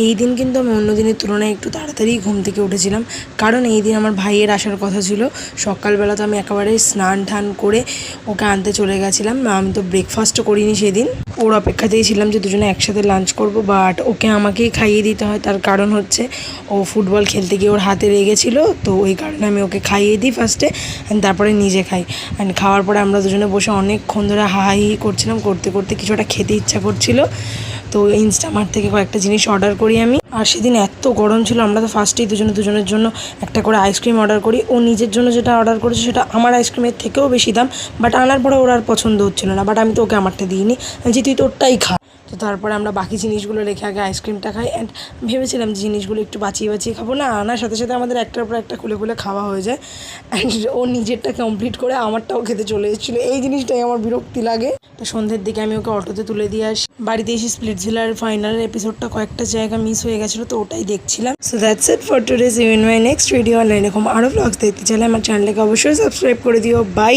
এই দিন কিন্তু আমি অন্য দিনের তুলনায় একটু তাড়াতাড়ি ঘুম থেকে উঠেছিলাম, কারণ এই দিন আমার ভাইয়ের আসার কথা ছিল। সকালবেলা তো আমি একেবারে স্নান টান করে ওকে আনতে চলে গেছিলাম। আমি তো ব্রেকফাস্টও করিনি সেদিন, ওর অপেক্ষাতেই ছিলাম যে দুজনে একসাথে লাঞ্চ করব। বাট ওকে আমাকেই খাইয়ে দিতে হয়, তার কারণ হচ্ছে ও ফুটবল খেলতে গিয়ে ওর হাতে লেগেছিলো, তো ওই কারণে আমি ওকে খাইয়ে দিই ফার্স্টে, অ্যান্ড তারপরে নিজে খাই। অ্যান্ড খাওয়ার পরে আমরা দুজনে বসে অনেকক্ষণ ধরে হাই করছিলাম, করতে করতে কিছু একটা খেতে ইচ্ছা করছিল, তো ইনস্টামার্ট থেকে কয়েকটা জিনিস অর্ডার করি আমি। আর সেদিন এত গরম ছিল, আমরা তো ফার্স্টেই দুজনের জন্য একটা করে আইসক্রিম অর্ডার করি। ও নিজের জন্য যেটা অর্ডার করেছে সেটা আমার আইসক্রিমের থেকেও বেশি দাম, বাট আনার পরে ওর আর পছন্দ হচ্ছিলো না, বাট আমি তো ওকে আমারটা দিইনি, যে তুই তোরটাই খা। তো তারপরে আমরা বাকি জিনিসগুলো রেখে আগে আইসক্রিমটা খাই। অ্যান্ড ভেবেছিলাম যে জিনিসগুলো একটু বাঁচিয়ে খাবো, না আনার সাথে সাথে আমাদের একটার পর একটা খুলে খাওয়া হয়ে যায়। অ্যান্ড ও নিজেরটা কমপ্লিট করে আমারটাও খেতে চলে এসেছিলো, এই জিনিসটাই আমার বিরক্তি লাগে। তো সন্ধ্যের দিকে আমি ওকে অটোতে তুলে দিয়ে আসি। বাড়িতে এসে স্প্লিটভিলার ফাইনাল এপিসোডটা কয়েকটা জায়গা মিস হয়ে গেছিলো, তো ওটাই দেখছিলাম। So that's it for today. See you in my next video. আর এরকম আরও ব্লগস দেখতে চাইলে আমার চ্যানেলটাকে অবশ্যই সাবস্ক্রাইব করে দিও। বাই।